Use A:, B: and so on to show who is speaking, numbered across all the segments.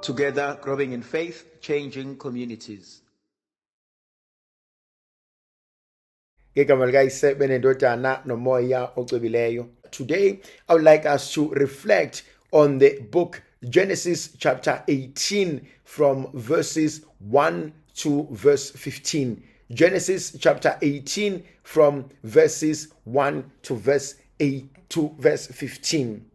A: Together, growing in faith, changing communities.
B: Igama likayise benendodana nomoya ocwebileyo. Today, I would like us to reflect on the book Genesis chapter 18 from verses 1 to verse 15. Genesis chapter 18 from verses 1 to verse 8 to verse 15.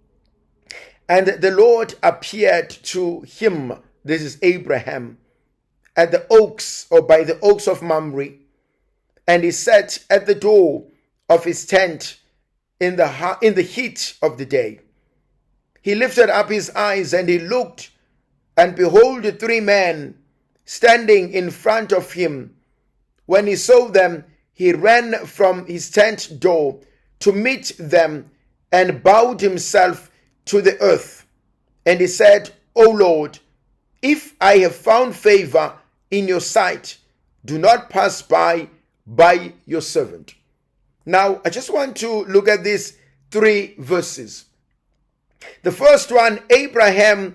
B: And the Lord appeared to him, this is Abraham, at the oaks or by the oaks of Mamre, and he sat at the door of his tent in the heat of the day. He lifted up his eyes and he looked, and behold, 3 men standing in front of him. When he saw them, he ran from his tent door to meet them and bowed himself to the earth. And he said, O Lord, if I have found favor in your sight, do not pass by your servant. Now, I just want to look at these 3 verses. The first one, Abraham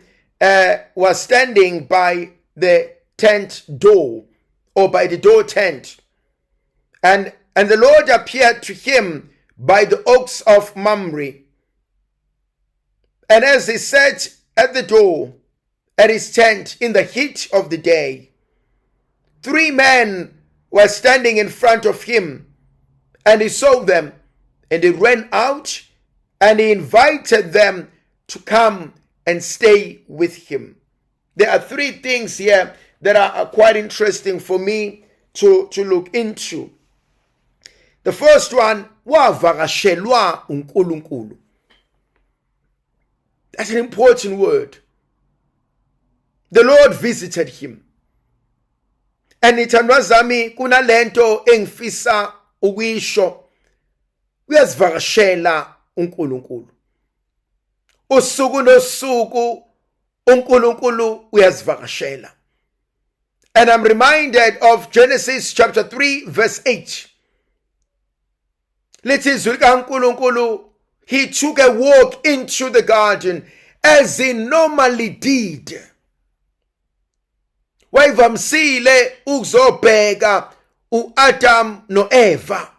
B: was standing by the tent door, or by the door tent. And the Lord appeared to him by the oaks of Mamre. And as he sat at the door at his tent in the heat of the day, 3 men were standing in front of him, and he saw them, and he ran out and he invited them to come and stay with him. There are 3 things here that are quite interesting for me to look into. The first one, wavakashelwa uNkulunkulu. That's an important word. The Lord visited him. And ithandwa zami kunalento engifisa ukuyisho. Uyazivakashela uNkulunkulu. Usuku nosuku uNkulunkulu uyazivakashela. And I'm reminded of Genesis chapter 3 verse 8. Lithi izwi likaNkulunkulu, he took a walk into the garden as he normally did. Wayevamsile ukuzobheka uAdam noEva.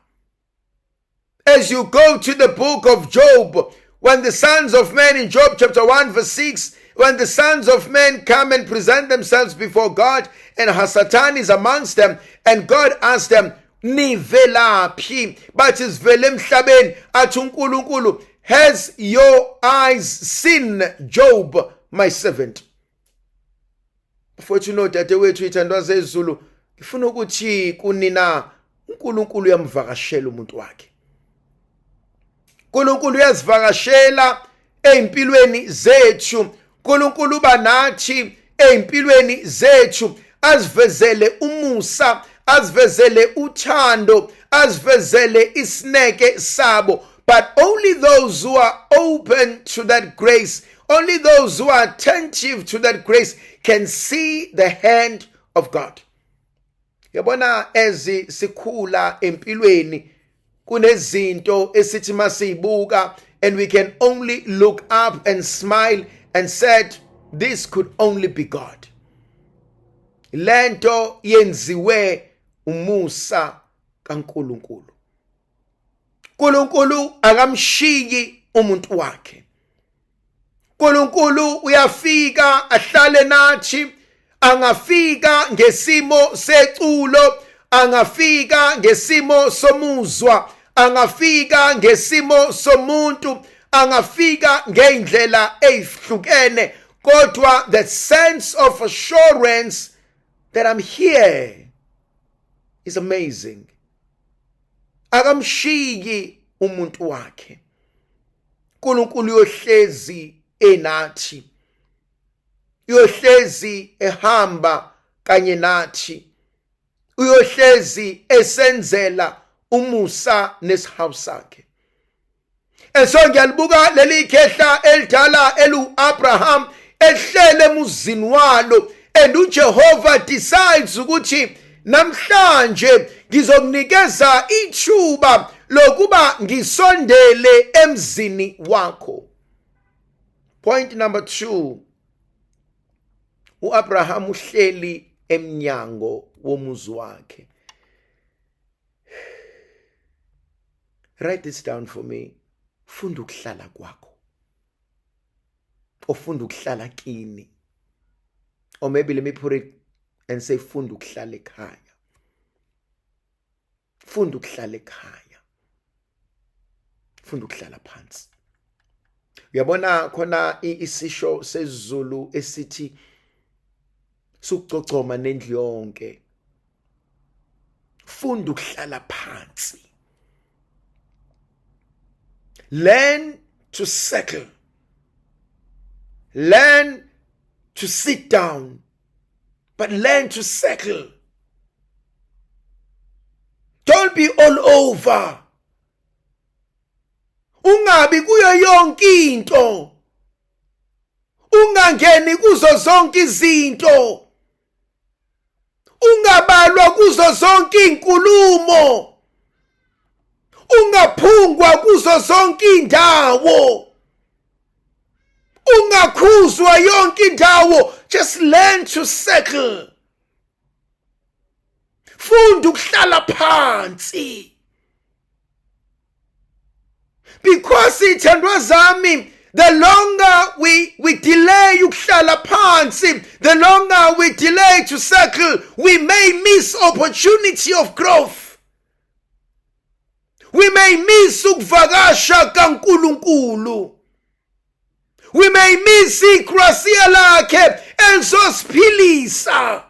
B: As you go to the book of Job, when the sons of men in Job chapter 1 verse 6, when the sons of men come and present themselves before God, and Satan is amongst them, and God asked them, Nivelaphi, but is vele emhlabeni, athi uNkulunkulu, has your eyes seen Job, my servant? Futhi you know dadewethu ithandwa zezulu, ngifuna ukuthi kunina uNkulunkulu uyamvakashela umuntu wakhe. uNkulunkulu uyazivakashela empilweni zethu. uNkulunkulu banathi empilweni zethu, azivezele umusa, azivezele uthando, azivezele isineke sabo. But only those who are open to that grace, only those who are attentive to that grace can see the hand of God. Yabona ezi sikhula empilweni kunezinto esithi masibuka, and we can only look up and smile and said, this could only be God. Lento yenziwe umusa kaNkulunkulu. uNkulunkulu akamshiyi umuntu wakhe. uNkulunkulu uyafika ahlale nathi, angafika ngesimo seculo, angafika ngesimo somuzwa, angafika ngesimo somuntu, angafika ngeindlela ezihlukene, kodwa the sense of assurance that I'm here is amazing. Akamshiyi umuntu wakhe. uNkulunkulu uyohlezi enathi, uyohlezi ehamba kanye nathi, uyohlezi esenzela umusa nesihawu sakhe. And so ngiyalibuka leli khehla elidala elu-Abraham ehlele emuzini walo, and uJehova decides ukuthi namhlanje ngizokunikeza ithuba lokuba ngisondele emzini wakho. Point number 2. uAbraham uhleli emnyango womuzi wakhe. Write this down for me. Funda ukuhlala kwakho. Ofunda ukuhlala kini. Or maybe let me put it and say funda ukuhlala ekhaya. Funda ukuhlala ekhaya. Funda ukuhlala phansi. Uyabona khona isisho sesiZulu esithi sukucocoma nendlu yonke. Funda ukuhlala phansi. Learn to settle. Learn to sit down. But learn to settle. Don't be all over. Ungabi kuyo yonke into. Ungangeni kuzo zonke izinto. Ungabalwa kuzo zonke inkulumo. Ungaphungwa kuzo zonke indawo. Ungakhuzwa yonke indawo. Just learn to settle. Funda ukuhlala phansi. Because ithandwa zami, the longer we delay ukuhlala phansi, the longer we delay to settle, we may miss opportunity of growth. We may miss ukuvakasha kaNkulunkulu. We may miss igracia lakhe elizosiphilisa.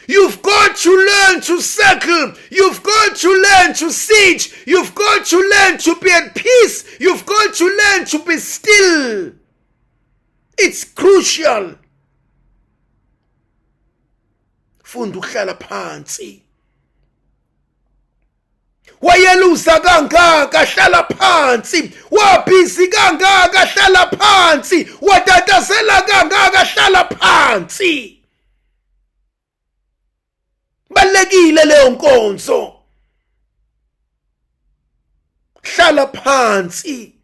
B: You've got to learn to settle. You've got to learn to sit. You've got to learn to be at peace. You've got to learn to be still. It's crucial. Funda ukuhlala phansi. Wayelusa kangaka hlala phansi. Wabhizi kangaka hlala phansi. Watatasela kangaka hlala phansi. Balekile leyo nkonzo. Hlala phansi.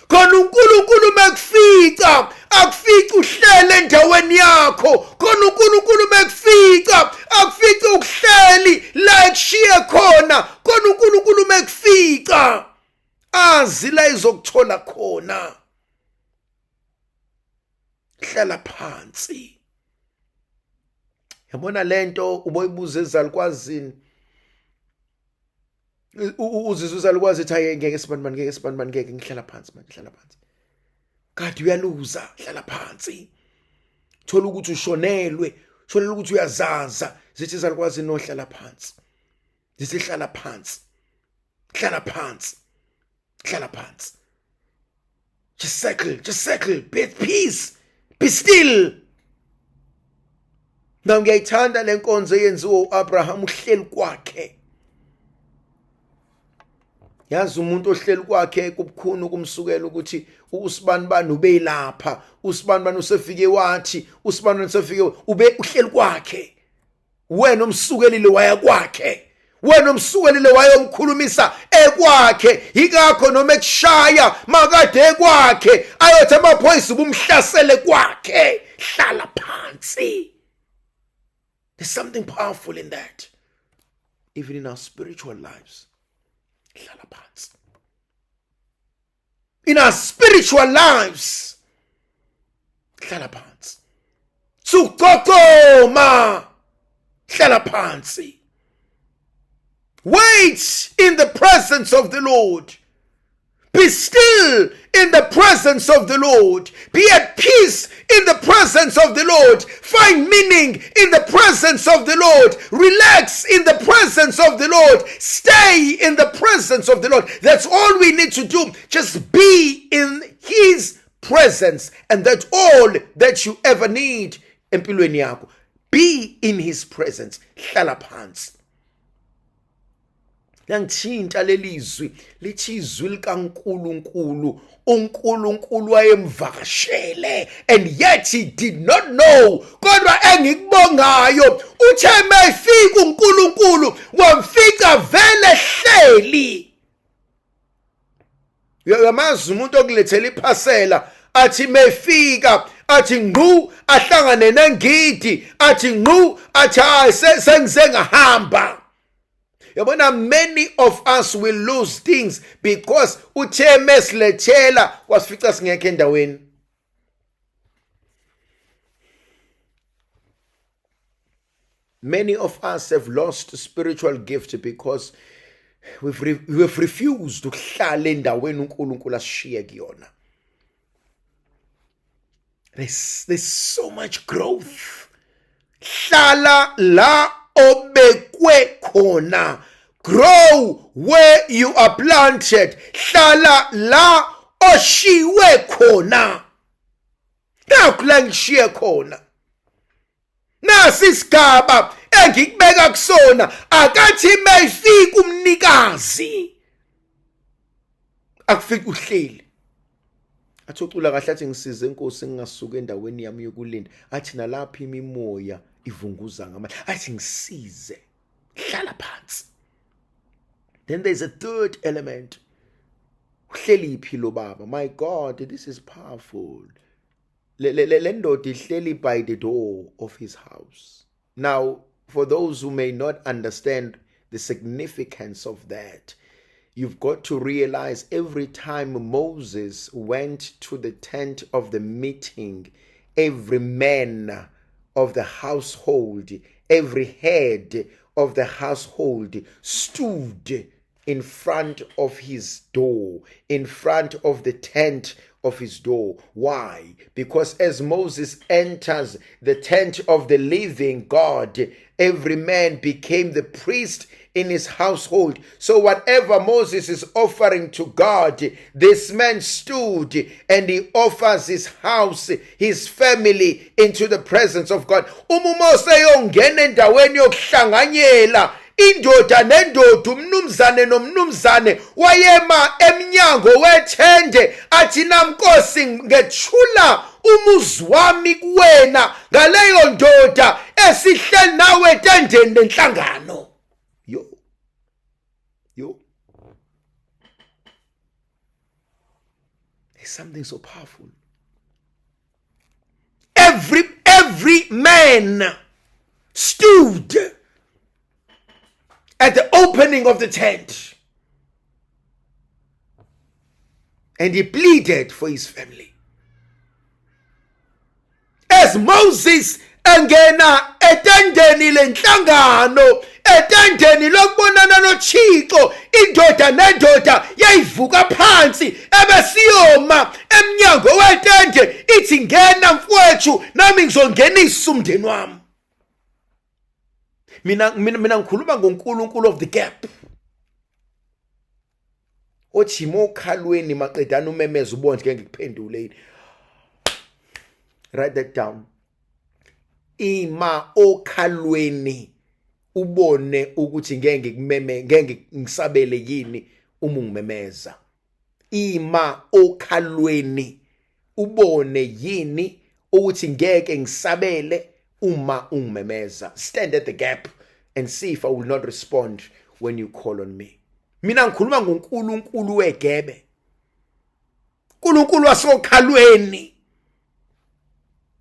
B: Khona uNkulunkulu makufika, akufiki uhlele endaweni yakho. Khona uNkulunkulu makufika, akufiki ukuhleli la ekushiye khona. Khona uNkulunkulu makufika, azi la izokuthola khona. Hlala phansi. Yabona lento uboyibuza ezalukwazini. Uzizwe uzalukwazi ethi hayi ngeke sibani ngeke ngihlala phansi manje hlala phansi. Kade uyaluza hlala phansi. Thola ukuthi ushonelwe ukuthi uyazaza. Zithi izalukwazi nohlala phansi. Zithi hlala phansi. Hlala phansi. Hlala phansi. Just settle, be at peace, be still. Now ngiyayithanda lenkonzo eyenziwa uAbraham uhleli kwakhe. Yazi umuntu ohleli kwakhe kubukhulu kumsukela ukuthi usibani ube lapha, usibani usefike wathi, usibani usefike ube uhleli kwakhe. Wena umsukelile waya kwakhe. Wena umsukelile wayomkhulumisa ekwakhe. Yikakho noma ekushaya makade ekwakhe ayothi amaphoyisa ubumhlasele kwakhe. Hlala phansi. There's something powerful in that. Even in our spiritual lives. In our spiritual lives. Hlala phansi. Sukokoma. Hlala phansi. Wait in the presence of the Lord. Be still in the presence of the Lord. Be at peace in the presence of the Lord. Find meaning in the presence of the Lord. Relax in the presence of the Lord. Stay in the presence of the Lord. That's all we need to do. Just be in His presence. And that's all that you ever need. Empilweni yakho. Be in His presence. Hlala phansi. Langithinta lelizwi lithi izwi likaNkulunkulu. uNkulunkulu wayemvakashele and yet he did not know. Kodwa engikubongayo uthe mayifika uNkulunkulu wamfika vele hleli. Uyamazi umuntu okulethela iphasela athi mayifika athi ngqu ahlangane nengidi, athi ngqu athi hayi sengize ngahamba. Yabona, many of us will lose things because uthe mesilethela wasifica singekho endaweni. Many of us have lost spiritual gift because we've refused ukuhlala endaweni uNkulunkulu asishiye kuyona. There's so much growth. Hlala la obekwe khona. Grow where you are planted. Hlala la oshiwe khona. Nakula ngishiye khona. Nasi isigaba engikubeka kusona, akathi mayifika umnikazi akufika uhleli. Athi ucula kahle athi ngisize inkosi ngingasuka endaweni yami yokulinda. Athi nalapha imimoya ivunguza ngamandla. Athi ngisize, hlala phansi. Then there's a third element. Uhleli iphilo baba. My God, this is powerful. Le ndoda ihleli by the door of his house. Now, for those who may not understand the significance of that, you've got to realize every time Moses went to the tent of the meeting, every man of the household, every head of the household stood in front of his door, in front of the tent of his door. Why? Because as Moses enters the tent of the living God, every man became the priest in his household. So whatever Moses is offering to God, this man stood and he offers his house, his family into the presence of God. Umumose yongena endaweni yokuhlanganyela, indoda nendoda, umnumzane nomnumzane wayema emnyango wethende, athi namnkosi ngethula umuzi wami kuwena ngaleyo ndoda esihleli nawe etendeni lenhlangano. Yo. There's something so powerful. Every man stood at the opening of the tent and he pleaded for his family. As Moses engena etendeni lenhlangano, etendeni lokubonana noThixo, indoda nendoda yayivuka phansi ebesiyoma emnyango wetende ithi ngena mfowethu nami ngizongenisa umndeni wami. Mina ngikhuluma ngoNkulunkulu of the gap. Othi mokhalweni maqedana umemeza ubonje ngeke ngikuphendule yini. Write that down. Ima okhalweni ubone ukuthi ngeke ngisabele yini uma ungimemeza. Ima okhalweni ubone yini ukuthi ngeke ngisabele uma ungimemeza. Stand at the gap and see if I will not respond when you call on me. Mina ngikhuluma ngoNkulunkulu wegebe. uNkulunkulu wasokhalweni.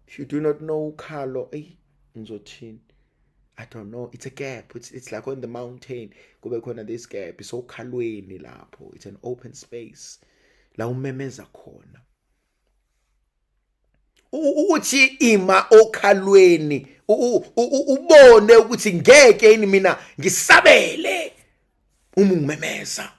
B: If you do not know ukhalo, ngizothini? I don't know. It's a gap. It's like on the mountain. Kube khona this gap. It's okhalweni lapho. It's an open space. La umemeza khona. Uthi ima okhalweni ubone ukuthi ngeke yini mina ngisabele uma ungimemeza.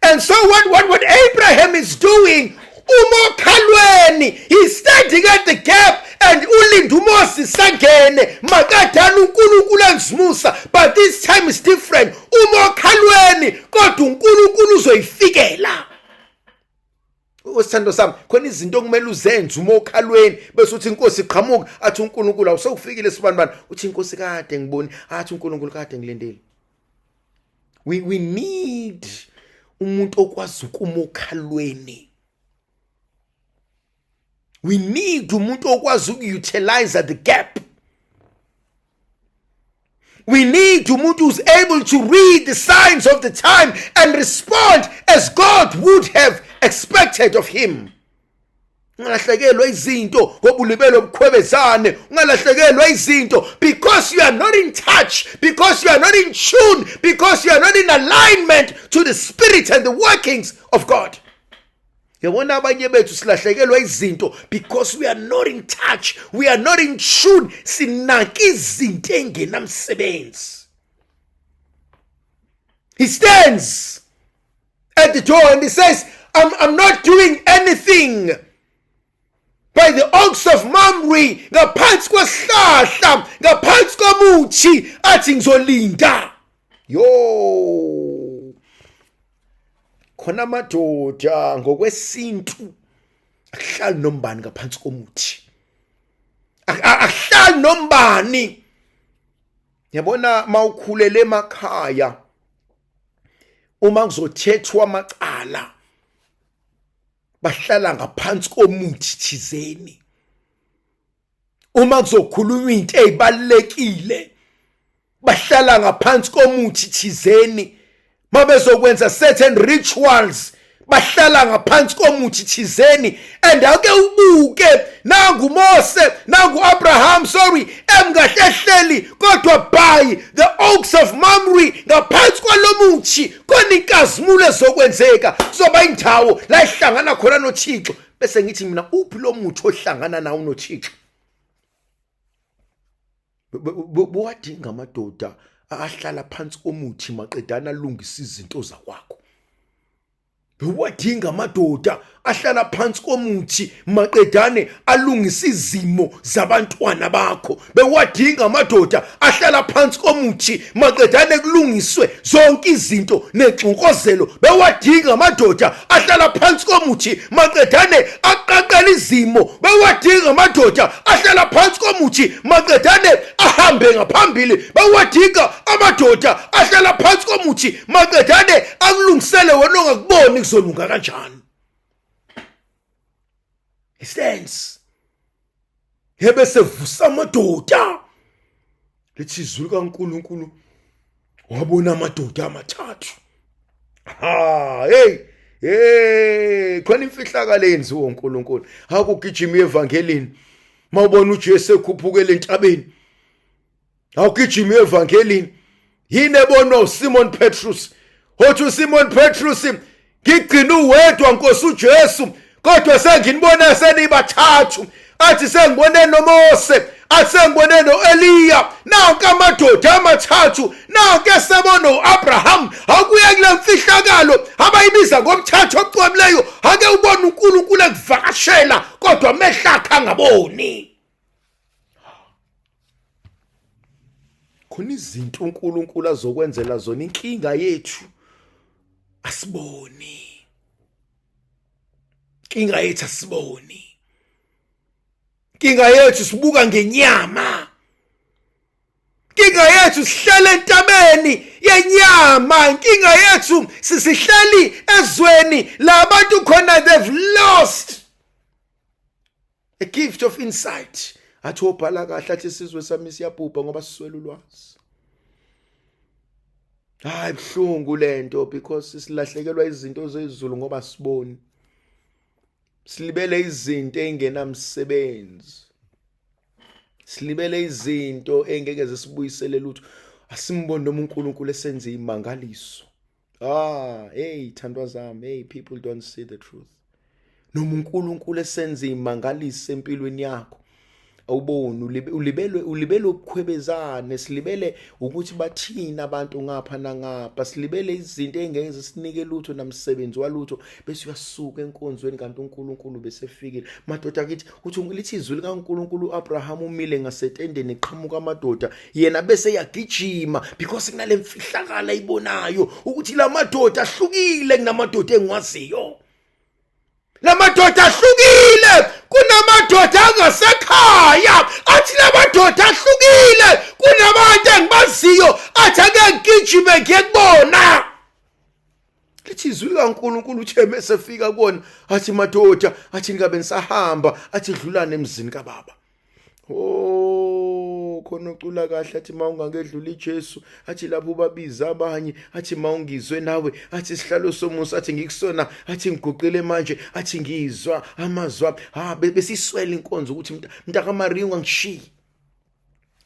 B: And so what Abraham is doing, umokhalweni, he's standing at the gap and ulinda uMoses sangene makadana uNkulunkulu angizimusa, but this time is different. Umokhalweni kodwa uNkulunkulu uzoyifikela. Usithando sami, khona izinto okumele uzenze umokhalweni bese uthi inkosi iqhamuka athi uNkulunkulu awusekufikile sibanibani, uthi inkosi kade ngiboni, athi uNkulunkulu kade ngilindele. We need umuntu okwazi ukumokhalweni. We need umuntu okwazi ukutilize the gap. We need umuntu who's able to read the signs of the time and respond as God would have expected of him. ungalahlekelwa izinto ngobulibelo obukhwebezane, ungalahlekelwa izinto because you are not in touch, because you are not in tune, because you are not in alignment to the spirit and the workings of God. Yabona abanye bethu silahlekelwa izinto because we are not in touch, we are not in tune, sinaki izinto engenamsebenzi. He stands at the door and he says, I'm not doing anything. By the oaks of Mamre, ngaphansi kwesihlahla, ngaphansi komuthi, athi ngizolinda. Yo, khona amadoda ngokwesintu akuhlali nombani ngaphansi komuthi, akuhlali nombani. Yabona mawukhulele emakhaya, uma kuzothethwa amacala bahlala ngaphansi komuthi thizeni. Uma kuzokhulunywa into ezibalekile bahlala ngaphansi komuthi thizeni. Mabezokwenza certain rituals bahlala ngaphansi komuthi thizeni. And ake ubuke nangu Mose, nangu Abraham, emngahlehleli kodwa by the oaks of Mamre, ngaphansi kwalomuthi khona inkazimulo ezokwenzeka, kuzoba indawo la ihlangana khona noThixo. Bese ngithi mina, uphi lo muthi ohlangana nawo noThixo? Buwadinga amadoda ahlala phansi komuthi maqedana alungisa izinto zakwakho. Bewadinga amadoda ahlala phansi komuthi maqedane alungisa izimo zabantwana bakho. Bewadinga amadoda ahlala phansi komuthi maqedane kulungiswe zonke izinto nexokozelo. Bewadinga amadoda ahlala phansi komuthi maqedane aqaqala izimo. Bewadinga amadoda ahlala phansi komuthi maqedane ahambe ngaphambili. Bewadinga amadoda ahlala phansi komuthi maqedane akulungisele wena ongakuboni kuzolunga kanjani. He stands. Hebe sevusa amadoda. Lithi izwi likaNkulunkulu wabona amadoda amathathu. Khona imfihlakalo eyenziwa uNkulunkulu. Akugijima evangelini mawubona uJesu ekhuphukela entabeni. Awugijima evangelini. Yini ebona uSimon Petrus. Othi uSimon Petrus ngigcina uwedwa Nkosi uJesu, kodwa sengibona senibathathu. Athi sengibone noMose, athi sengibone noEliya, nanku amadoda amathathu, nanku esebona uAbraham. Akuye kule mfihlakalo abayibiza ngomthathu oqhweleyo, ake ubone uNkulunkulu ekuvakashela kodwa amehla akhe angaboni. Khona izinto uNkulunkulu azokwenzela zona, inkinga yethu asiboni. Inkinga yethu asiboni. Inkinga yethu sibuka ngenyama. Inkinga yethu sihlala entabeni yenyama. Inkinga yethu sisihlali ezweni labantu khona they've lost a gift of insight. Athi obhala kahle athi isizwe sami siyabhubha ngoba siswele ulwazi. Hayi buhlungu lento, because silahlekelwa izinto zezulu ngoba siboni. Silibele izinto engenamsebenzi. Silibele izinto engeke zisibuyisele lutho. Asimbone noma uNkulunkulu esenza imangaliso. Thandwa zami, people don't see the truth. Noma uNkulunkulu esenza imangaliso empilweni yakho, awuboni ulibele ukukhwebezane. Silibele ukuthi bathina abantu ngapha nangapha. Silibele izinto engeke zisinike lutho namsebenzi walutho, bese uyasuka enkonzweni kanti uNkulunkulu besefikile. Madoda kithi uthi lithi izwi likaNkulunkulu uAbraham umile ngasetendeni eqhamuka amadoda, yena bese yagijima because kunale mfihlakala ibonayo ukuthi la madoda ahlukile kunamadoda engiwaziyo. La madoda ahlukile kunamadoda angasekhaya. Athi la madoda ahlukile kunabantu engibaziyo. Athi ake ngigijime ngiyekubona. Lithi izwi likaNkulunkulu uthe mesefika kubona, athi madoda, athi ngabe nisahamba, athi dlulane emzini kaBaba. oh khona ucula kahle athi mawungangedlula iJesu athi lapho babiza abanye athi mawungizwe nawe athi sihlalo somusa athi ngikusona athi ngiguqile manje athi ngizwa amazwa besiswela inkonzo ukuthi mntaka Maria ungangishiyi.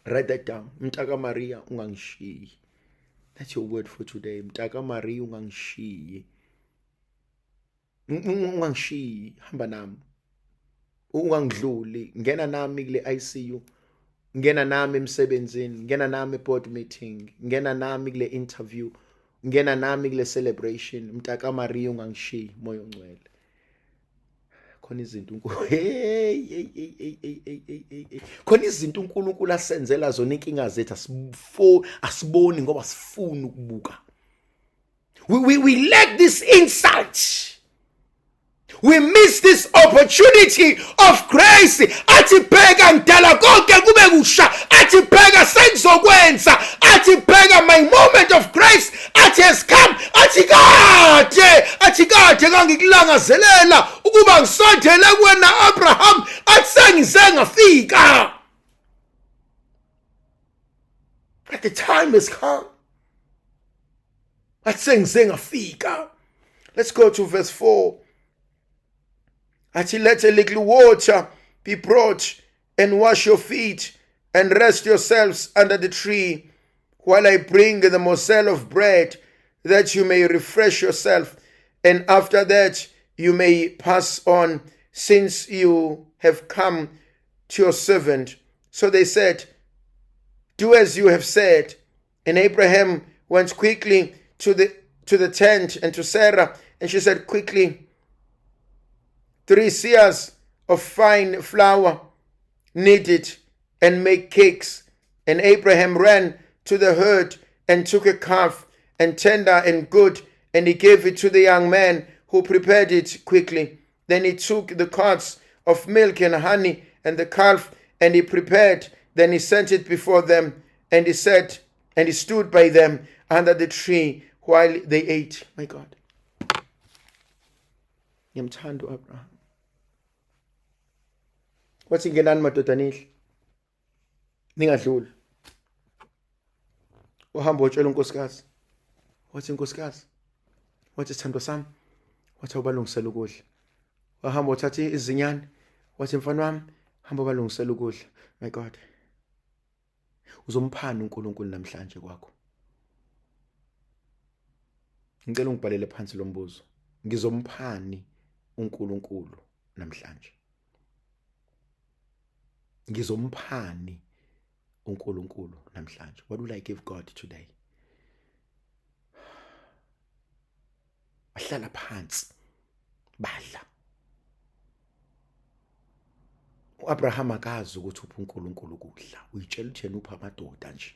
B: Write that down. Mntaka Maria ungangishiyi. That's your word for today. Mntaka Maria ungangishiyi. Ungangishiyi, hamba nami. Ungangidluli, ngena nami kule ICU. Ngena nami emsebenzini, ngena nami board meeting, ngena nami kule interview, ngena nami kule celebration. Mntaka Maria ungangishiyi, moya ongcwele. Khona izinto khona izinto uNkulunkulu asenzela zona inkinga zethu asiboni ngoba sifuna ukubuka. We lack this insight. We miss this opportunity of grace. Athi bheka ngidala konke kube kusha. Athi bheka sengizokwenza. Athi bheka my moment of grace. Athi has come. Athi kade ngangikulangazelela ukuba ngisondele kuwena Abraham. Athi sengize ngafika. But the time has come. Athi sengize ngafika. Let's go to verse 4. Athi let a little water be brought and wash your feet and rest yourselves under the tree while I bring the morsel of bread that you may refresh yourself, and after that you may pass on, since you have come to your servant. So they said, do as you have said. And Abraham went quickly to the tent and to Sarah, and she said, quickly, 3 seahs of fine flour, knead it and make cakes. And Abraham ran to the herd and took a calf, and tender and good, and he gave it to the young man, who prepared it quickly. Then he took the carts of milk and honey and the calf, and he prepared. Then he sent it before them, and he stood by them under the tree while they ate. My God. Ngiyamthanda Abraham. Wathi ngenani madoda nihle. Ningadluli. Uhamba utshela unkosikazi. Wathi inkosikazi. Wathi sithandwa sami. Wathi ubalungisela ukudla. Wahamba uthatha izinyane. Wathi mfana wami, hamba ubalungisela ukudla. My God. Uzomphana uNkulunkulu namhlanje kwakho. Ngicela ungibhalele phansi lo mbuzo. Ngizomphani uNkulunkulu namhlanje. Ngizomphani uNkulunkulu namhlanje. What will I give God today? Bahlala phansi. Badla. uAbraham akazi ukuthi upha uNkulunkulu ukudla. Uyitshela uthena upha amadoda nje.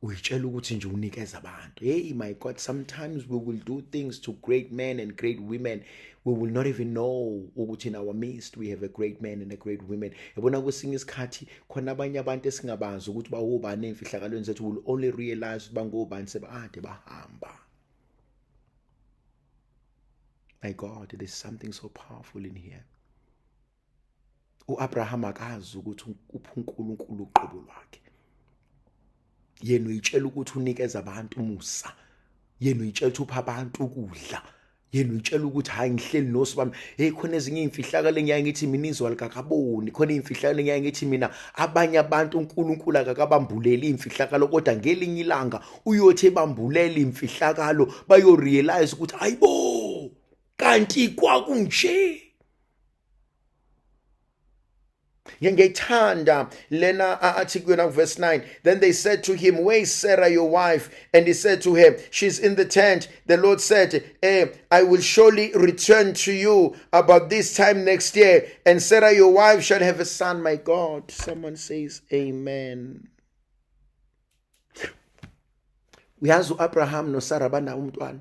B: Uyitshela ukuthi nje unikeza abantu. Hey my God, sometimes we will do things to great men and great women. We will not even know ukuthi in our midst we have a great man and a great women. Yabona kwesinye isikhathi khona abanye abantu esingabazi ukuthi bawubani emfihlakalweni zethu, will only realize bangobani sebade bahamba. My God, there's something so powerful in here. uAbraham akazi ukuthi upha uNkulunkulu uqobo lwakhe. Yena uyitshela ukuthi unikeza abantu umusa. Yena uyitshela ukuthi upha abantu ukudla. Yena uyitshela ukuthi hayi ngihleli nosibami. Hey khona ezinye imfihlakalo engiyaye ngithi mina izwa likakaboni. Khona imfihlakalo engiyaye ngithi mina abanye abantu uNkulunkulu akakabambuleli imfihlakalo, kodwa ngelinye ilanga uyothi ebambulela imfihlakalo bayo realize ukuthi hayibo kanti kwakunje. Ngiyayithanda lena athi kuyona verse 9. Then they said to him, where is Sarah your wife? And he said to her, she's in the tent. The Lord said, I will surely return to you about this time next year, and Sarah your wife shall have a son. My God, someone says amen. Uyazi uAbraham noSarah banawo umntwana.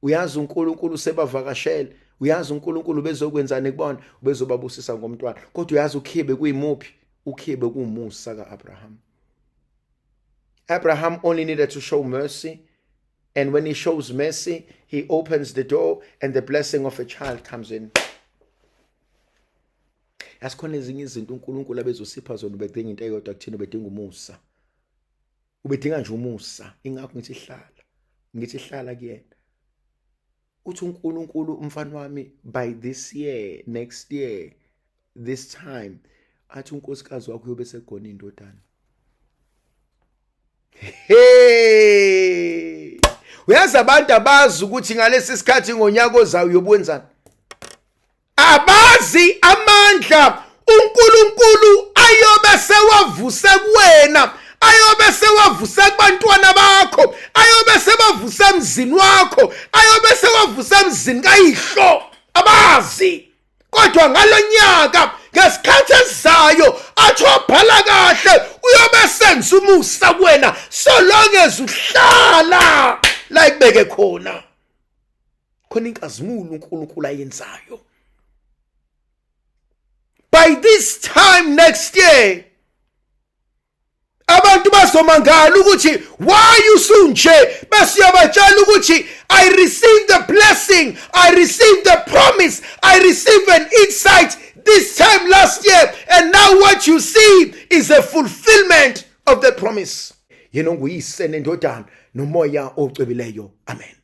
B: Uyazi uNkulunkulu sebavakashela. Uyazi uNkulunkulu bezokwenzani kubona, bezobabusisa ngomntwana. Kodwa uyazi ukhibe kuyimuphi? Ukhibe kuumusa kaAbraham. Abraham only needed to show mercy, and when he shows mercy, he opens the door and the blessing of a child comes in. Yasikhona ezinye izinto uNkulunkulu abezosipha zona ubedinga into eyodwa kuthina, ubedinga umusa. Ubedinga nje umusa. Ingakho ngithi hlala kuyena. Uthi uNkulunkulu, mfana wami, by this year, next year, this time, athi unkosikazi wakho uyobe segona indodana. Hey! Uyazi abantu abazi ukuthi ngalesi sikhathi ngonyaka ozayo uyobuwenzani? Abazi amandla uNkulunkulu ayobe sewavuse kuwena, ayobe sewavuse kubantwana bakho, ayobe sewavuse emzini wakho, ayobe sewavuse emzini kayihlo. Abazi. Kodwa ngalonyaka ngesikhathi esizayo athi wabhala kahle uyobe senza umusa kuwena so long as uhlala la ibeke khona. Khona inkazimulo uNkulunkulu ayenzayo. By this time next year, abantu bazomangala ukuthi why usunje, bese uyabatshela ukuthi I received the blessing, I received the promise, I received an insight this time last year, and now what you see is a fulfillment of the promise. Yena nguyise nendodana nomoya ocwebileyo. Amen.